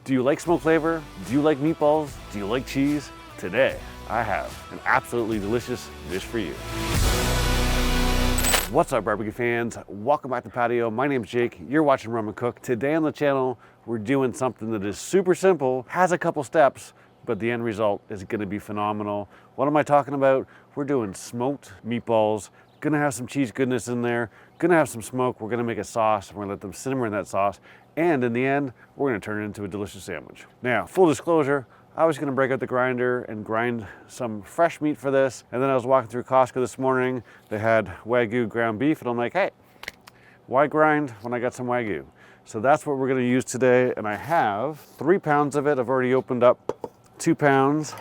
Do you like smoked flavor? Do you like meatballs? Do you like cheese? Today, I have an absolutely delicious dish for you. What's up, barbecue fans? Welcome back to Patio. My name's Jake. You're watching Rum and Cook. Today on the channel, we're doing something that is super simple, has a couple steps, but the end result is gonna be phenomenal. What am I talking about? We're doing smoked meatballs. Gonna have some cheese goodness in there, gonna have some smoke. We're gonna make a sauce. We're gonna let them simmer in that sauce. And in the end, we're gonna turn it into a delicious sandwich. Now, full disclosure, I was gonna break out the grinder and grind some fresh meat for this. And then I was walking through Costco this morning. They had Wagyu ground beef and I'm like, hey, why grind when I got some Wagyu? So that's what we're gonna use today. And I have 3 pounds of it. I've already opened up 2 pounds.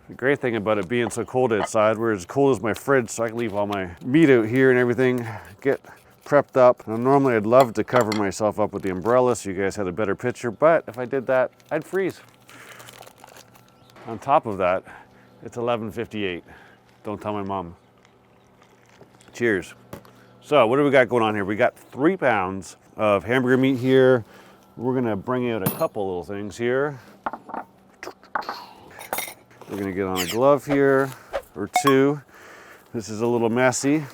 The great thing about it being so cold outside, we're as cold as my fridge, so I can leave all my meat out here and everything, get prepped up. Now, normally I'd love to cover myself up with the umbrella so you guys had a better picture, but if I did that, I'd freeze. On top of that, it's 11:58. Don't tell my mom. Cheers. So what do we got going on here? We got 3 pounds of hamburger meat here. We're gonna bring out a couple little things here. We're gonna get on a glove here, or 2. This is a little messy.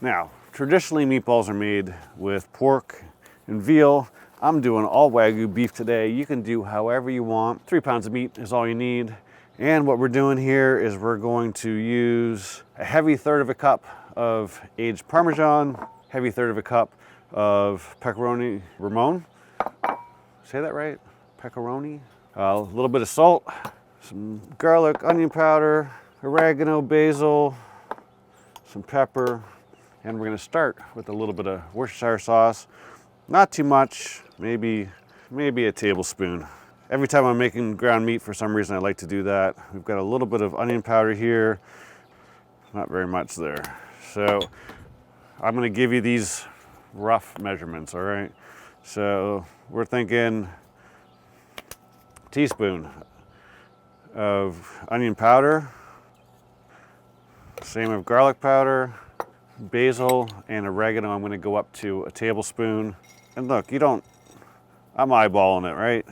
Now, traditionally meatballs are made with pork and veal. I'm doing all Wagyu beef today. You can do however you want. 3 pounds of meat is all you need. And what we're doing here is we're going to use a heavy 1/3 of a cup of aged Parmesan, heavy 1/3 of a cup of pepperoni Ramon. Say that right? Pepperoni. A little bit of salt, some garlic, onion powder, oregano, basil, some pepper, and we're gonna start with a little bit of Worcestershire sauce. Not too much, maybe a tablespoon. Every time I'm making ground meat, for some reason I like to do that. We've got a little bit of onion powder here, not very much there. So I'm gonna give you these rough measurements, all right? So we're thinking teaspoon of onion powder, same of garlic powder, basil, and oregano. I'm gonna go up to a tablespoon. And look, I'm eyeballing it, right?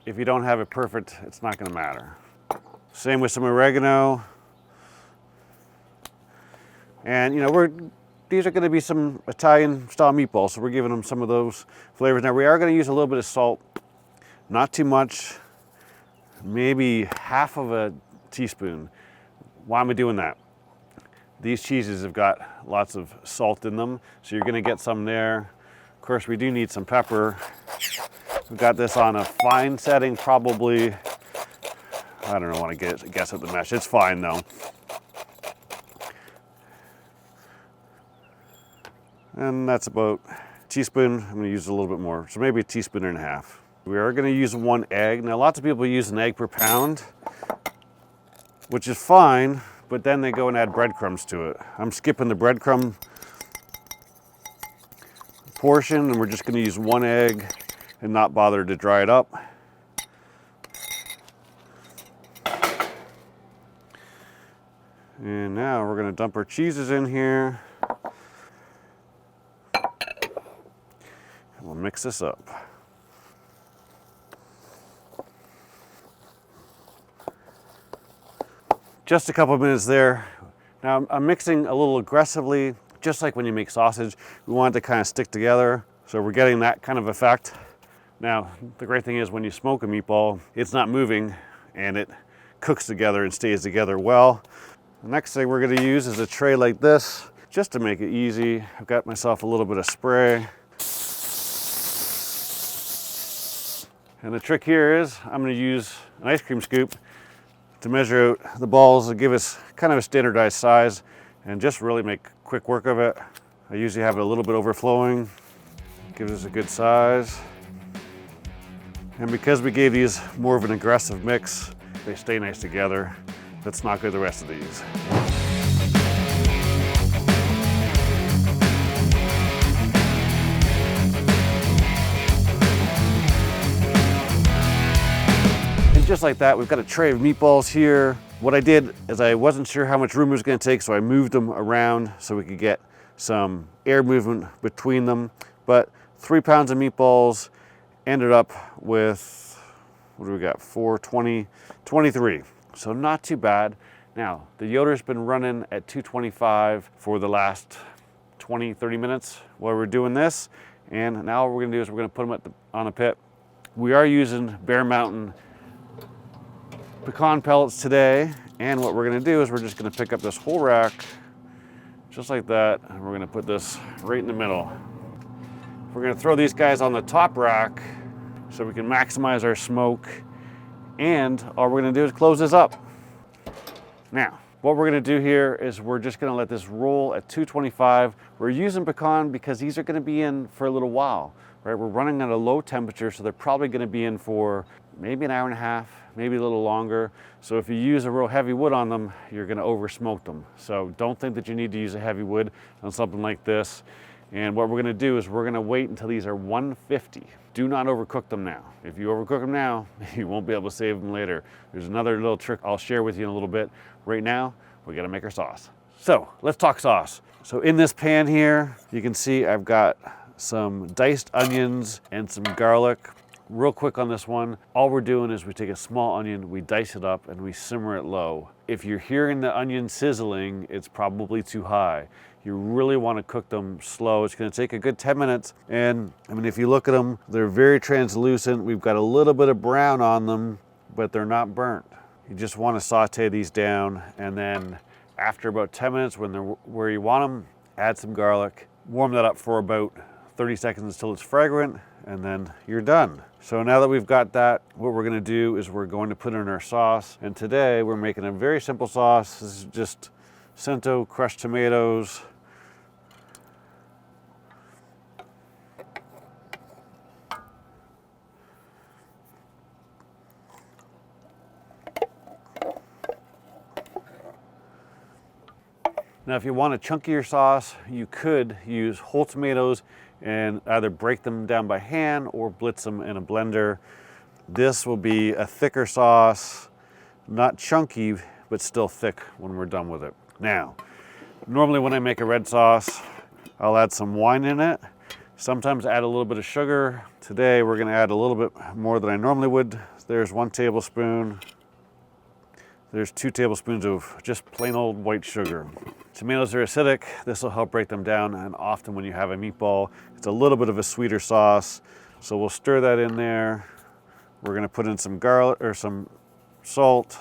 If you don't have it perfect, it's not gonna matter. Same with some oregano. And you know, these are gonna be some Italian style meatballs, so we're giving them some of those flavors. Now we are gonna use a little bit of salt, not too much, maybe half of a teaspoon. Why am I doing that? These cheeses have got lots of salt in them, so you're gonna get some there. Of course, we do need some pepper. We've got this on a fine setting, probably, I don't know, want to guess at the mesh. It's fine though. And that's about a teaspoon. I'm gonna use a little bit more, so maybe a teaspoon and a half. We are gonna use 1 egg. Now, lots of people use an egg per pound, which is fine, but then they go and add breadcrumbs to it. I'm skipping the breadcrumb portion, and we're just gonna use 1 egg and not bother to dry it up. And now we're gonna dump our cheeses in here. And we'll mix this up. Just a couple of minutes there. Now I'm mixing a little aggressively, just like when you make sausage. We want it to kind of stick together, so we're getting that kind of effect. Now, the great thing is when you smoke a meatball, it's not moving and it cooks together and stays together well. The next thing we're gonna use is a tray like this, just to make it easy. I've got myself a little bit of spray. And the trick here is I'm gonna use an ice cream scoop to measure out the balls and give us kind of a standardized size and just really make quick work of it. I usually have it a little bit overflowing, gives us a good size. And because we gave these more of an aggressive mix, they stay nice together. Let's knock out the rest of these. And just like that, we've got a tray of meatballs here. What I did is I wasn't sure how much room it was gonna take, so I moved them around so we could get some air movement between them. But 3 pounds of meatballs, ended up with, what do we got, 420, 23. So not too bad. Now, the Yoder's been running at 225 for the last 20, 30 minutes while we're doing this. And now what we're gonna do is we're gonna put them on a pit. We are using Bear Mountain pecan pellets today. And what we're gonna do is we're just gonna pick up this whole rack, just like that, and we're gonna put this right in the middle. We're gonna throw these guys on the top rack so we can maximize our smoke. And all we're gonna do is close this up. Now, what we're gonna do here is we're just gonna let this roll at 225. We're using pecan because these are gonna be in for a little while, right? We're running at a low temperature, so they're probably gonna be in for maybe an hour and a half, maybe a little longer. So if you use a real heavy wood on them, you're gonna over smoke them. So don't think that you need to use a heavy wood on something like this. And what we're gonna do is we're gonna wait until these are 150. Do not overcook them now. If you overcook them now, you won't be able to save them later. There's another little trick I'll share with you in a little bit. Right now, we gotta make our sauce. So let's talk sauce. So in this pan here, you can see I've got some diced onions and some garlic. Real quick on this one, all we're doing is we take a small onion, we dice it up, and we simmer it low. If you're hearing the onion sizzling, it's probably too high. You really want to cook them slow. It's going to take a good 10 minutes. And I mean, if you look at them, they're very translucent. We've got a little bit of brown on them, but they're not burnt. You just want to saute these down. And then after about 10 minutes, when they're where you want them, add some garlic, warm that up for about 30 seconds until it's fragrant, and then you're done. So now that we've got that, what we're going to do is we're going to put in our sauce. And today we're making a very simple sauce. This is just Cento crushed tomatoes, now if you want a chunkier sauce, you could use whole tomatoes and either break them down by hand or blitz them in a blender. This will be a thicker sauce, not chunky, but still thick when we're done with it. Now, normally when I make a red sauce, I'll add some wine in it. Sometimes add a little bit of sugar. Today we're gonna add a little bit more than I normally would. There's 1 tablespoon. There's 2 tablespoons of just plain old white sugar. Tomatoes are acidic. This will help break them down, and often when you have a meatball, it's a little bit of a sweeter sauce. So we'll stir that in there. We're gonna put in some garlic or some salt.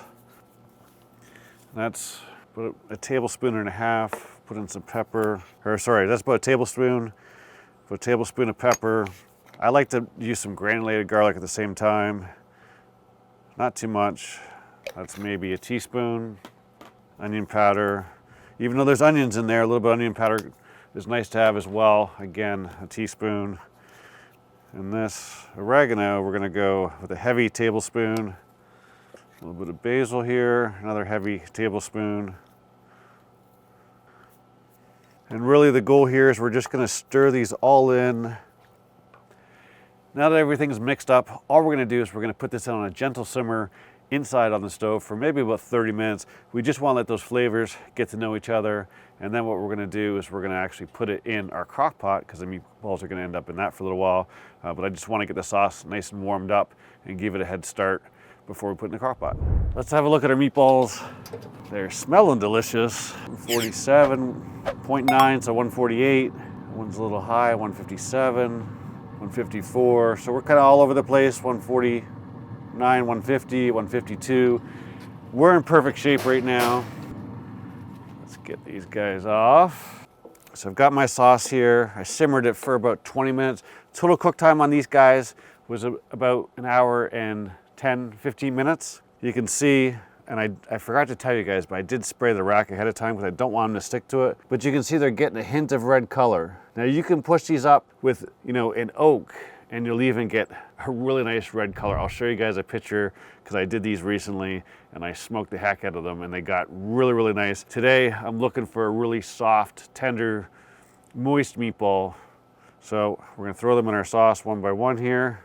That's about a tablespoon and a half. Put in some pepper, or sorry, that's about a tablespoon. Put a tablespoon of pepper. I like to use some granulated garlic at the same time. Not too much. That's maybe a teaspoon. Onion powder. Even though there's onions in there, a little bit of onion powder is nice to have as well. Again, a teaspoon. And this oregano, we're gonna go with a heavy tablespoon. A little bit of basil here, another heavy tablespoon. And really the goal here is we're just gonna stir these all in. Now that everything's mixed up, all we're gonna do is we're gonna put this on a gentle simmer inside on the stove for maybe about 30 minutes. We just want to let those flavors get to know each other. And then what we're going to do is we're going to actually put it in our crock pot, because the meatballs are going to end up in that for a little while. But I just want to get the sauce nice and warmed up and give it a head start before we put it in the crock pot. Let's have a look at our meatballs. They're smelling delicious. 47.9, so 148. One's a little high, 157, 154. So we're kind of all over the place, 140. 150, 152. We're in perfect shape right now. Let's get these guys off. So I've got my sauce here. I simmered it for about 20 minutes. Total cook time on these guys was about an hour and 10, 15 minutes. You can see, and I forgot to tell you guys, but I did spray the rack ahead of time because I don't want them to stick to it. But you can see they're getting a hint of red color. Now you can push these up with, an oak, and you'll even get a really nice red color. I'll show you guys a picture because I did these recently and I smoked the heck out of them and they got really, really nice. Today, I'm looking for a really soft, tender, moist meatball. So we're gonna throw them in our sauce one by one here.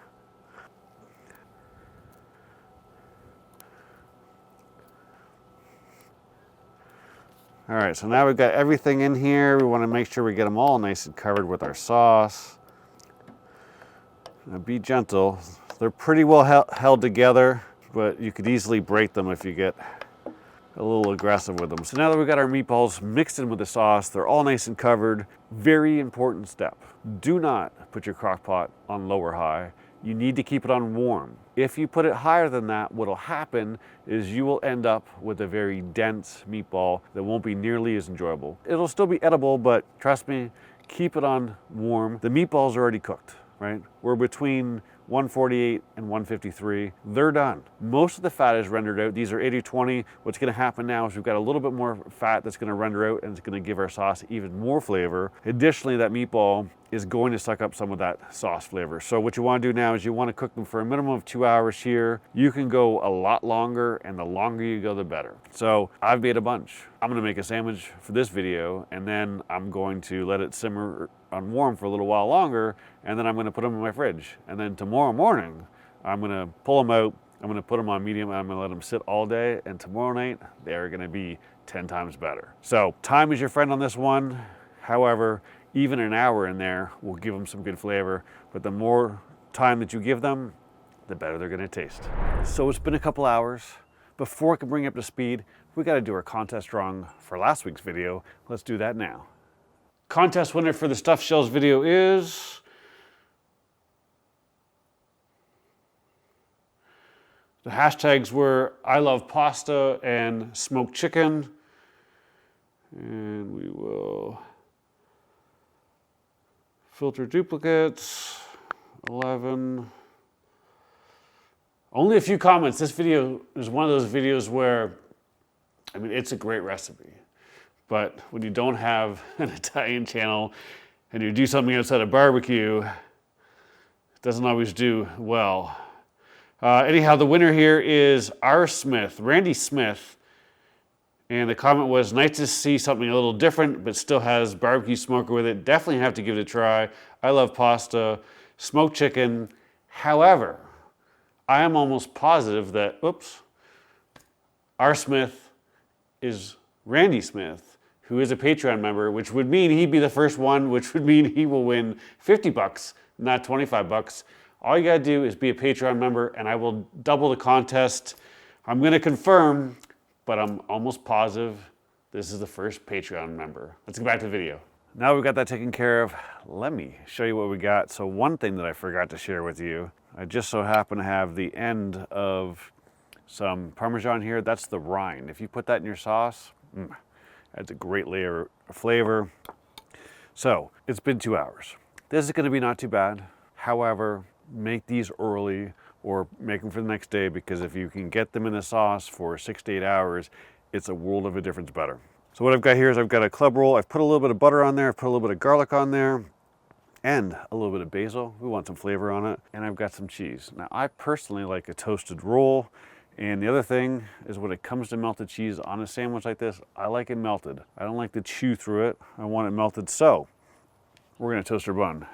All right, so now we've got everything in here. We wanna make sure we get them all nice and covered with our sauce. Now be gentle. They're pretty well held together, but you could easily break them if you get a little aggressive with them. So now that we've got our meatballs mixed in with the sauce, they're all nice and covered. Very important step. Do not put your crock pot on low or high. You need to keep it on warm. If you put it higher than that, what'll happen is you will end up with a very dense meatball that won't be nearly as enjoyable. It'll still be edible, but trust me, keep it on warm. The meatballs are already cooked, right? We're between 148 and 153. They're done. Most of the fat is rendered out. These are 80-20. What's gonna happen now is we've got a little bit more fat that's gonna render out, and it's gonna give our sauce even more flavor. Additionally, that meatball is going to suck up some of that sauce flavor. So what you wanna do now is you wanna cook them for a minimum of 2 hours here. You can go a lot longer, and the longer you go, the better. So I've made a bunch. I'm gonna make a sandwich for this video, and then I'm going to let it simmer on warm for a little while longer, and then I'm gonna put them in my fridge. And then tomorrow morning, I'm gonna pull them out, I'm gonna put them on medium, and I'm gonna let them sit all day, and tomorrow night, they're gonna be 10 times better. So time is your friend on this one. However, even an hour in there will give them some good flavor, but the more time that you give them, the better they're gonna taste. So it's been a couple hours. Before I can bring you up to speed, we gotta do our contest drawing for last week's video. Let's do that now. Contest winner for the stuffed shells video is the hashtags were I love pasta and smoked chicken. And we will filter duplicates, 11. Only a few comments. This video is one of those videos where, I mean, it's a great recipe. But when you don't have an Italian channel and you do something outside of barbecue, it doesn't always do well. Anyhow, the winner here is R. Smith, Randy Smith. And the comment was, nice to see something a little different, but still has barbecue smoker with it. Definitely have to give it a try. I love pasta, smoked chicken. However, I am almost positive that, R. Smith is Randy Smith, who is a Patreon member, which would mean he'd be the first one, which would mean he will win $50, not $25. All you gotta do is be a Patreon member, and I will double the contest. I'm gonna confirm, but I'm almost positive this is the first Patreon member. Let's get back to the video. Now we've got that taken care of, let me show you what we got. So one thing that I forgot to share with you, I just so happen to have the end of some Parmesan here. That's the rind. If you put that in your sauce, adds a great layer of flavor. So it's been 2 hours. This is gonna be not too bad. However, make these early or make them for the next day, because if you can get them in the sauce for 6 to 8 hours, it's a world of a difference better. So what I've got here is I've got a club roll. I've put a little bit of butter on there. I've put a little bit of garlic on there and a little bit of basil. We want some flavor on it. And I've got some cheese. Now I personally like a toasted roll. And the other thing is when it comes to melted cheese on a sandwich like this, I like it melted. I don't like to chew through it. I want it melted. So we're gonna toast our bun.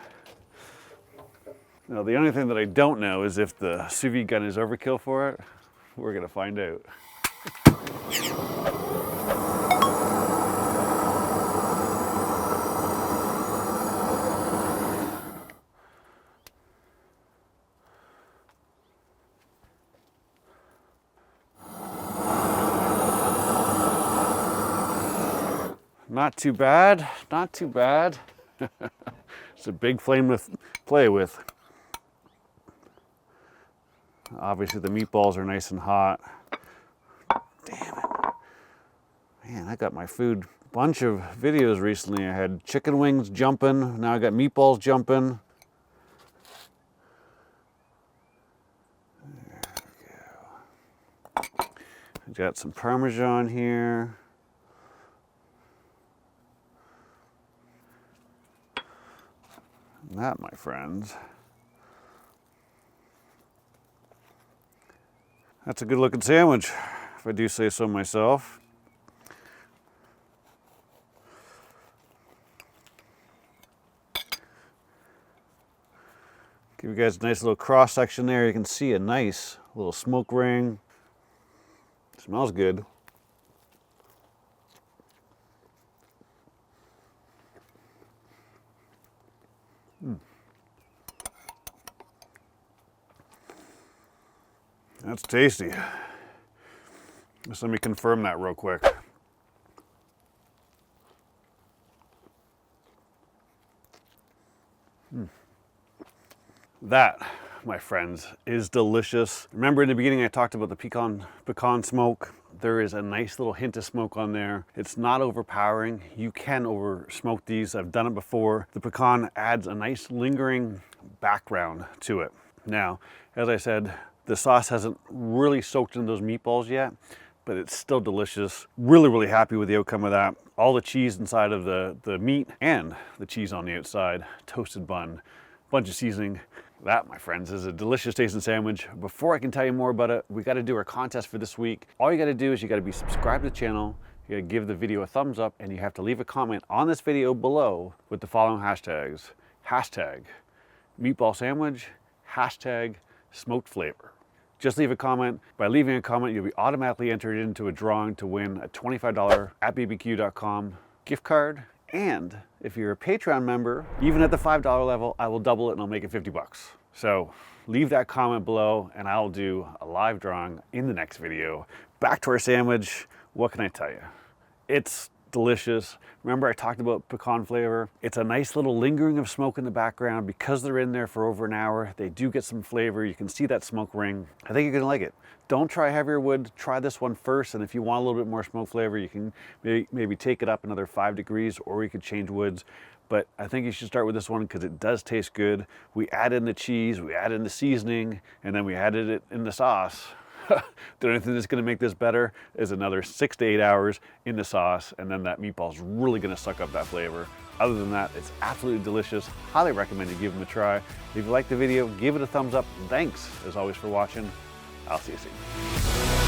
Now the only thing that I don't know is if the sous vide gun is overkill for it. We're gonna find out. Not too bad, not too bad. It's a big flame to play with. Obviously the meatballs are nice and hot. Damn it. Man, I got my food. Bunch of videos recently. I had chicken wings jumping. Now I got meatballs jumping. There we go. I got some Parmesan here. That, my friends, that's a good looking sandwich, if I do say so myself. Give you guys a nice little cross section there. You can see a nice little smoke ring. Smells good. That's tasty. Just let me confirm that real quick. That, my friends, is delicious. Remember in the beginning I talked about the pecan smoke? There is a nice little hint of smoke on there. It's not overpowering. You can over smoke these. I've done it before. The pecan adds a nice lingering background to it. Now, as I said, the sauce hasn't really soaked in those meatballs yet, but it's still delicious. Really happy with the outcome of that. All the cheese inside of the meat and the cheese on the outside, toasted bun, bunch of seasoning. That, my friends, is a delicious tasting sandwich. Before I can tell you more about it, we got to do our contest for this week. All you got to do is you got to be subscribed to the channel, you got to give the video a thumbs up, and you have to leave a comment on this video below with the following hashtags. Hashtag meatball sandwich, hashtag smoked flavor. Just leave a comment. By leaving a comment, you'll be automatically entered into a drawing to win a $25 at bbq.com gift card. And if you're a Patreon member, even at the $5 level, I will double it and I'll make it 50 bucks. So leave that comment below and I'll do a live drawing in the next video. Back to our sandwich. What can I tell you? It's delicious. Remember I talked about pecan flavor? It's a nice little lingering of smoke in the background. Because they're in there for over an hour, they do get some flavor. You can see that smoke ring. I think you're gonna like it. Don't try heavier wood, try this one first, and if you want a little bit more smoke flavor, you can maybe take it up another 5 degrees, or you could change woods. But I think you should start with this one because it does taste good. We add in the cheese, we add in the seasoning, and then we added it in the sauce. The only thing that's gonna make this better is another 6 to 8 hours in the sauce, and then that meatball's really gonna suck up that flavor. Other than that, it's absolutely delicious. Highly recommend you give them a try. If you liked the video, give it a thumbs up. Thanks, as always, for watching. I'll see you soon.